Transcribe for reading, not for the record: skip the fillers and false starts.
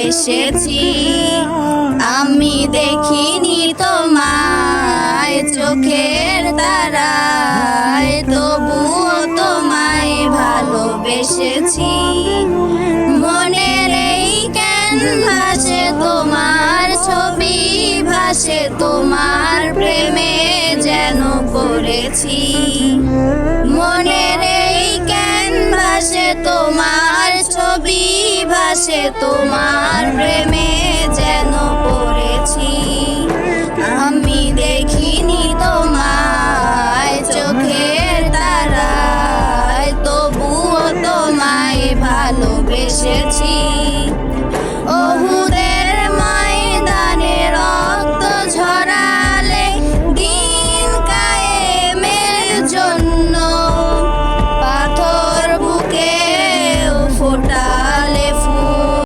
এসেছি। আমি দেখিনি তোমায় চোখের তারায়, তবুও তোমায় ভালোবেসেছি। মনের এই ক্যানভাসে তোমার ছবি ভাসে, তোমার প্রেমে যেন পড়েছি। মনের এই ক্যানভাসে তোমার ছবি ভাসে, তোমার প্রেমে যেন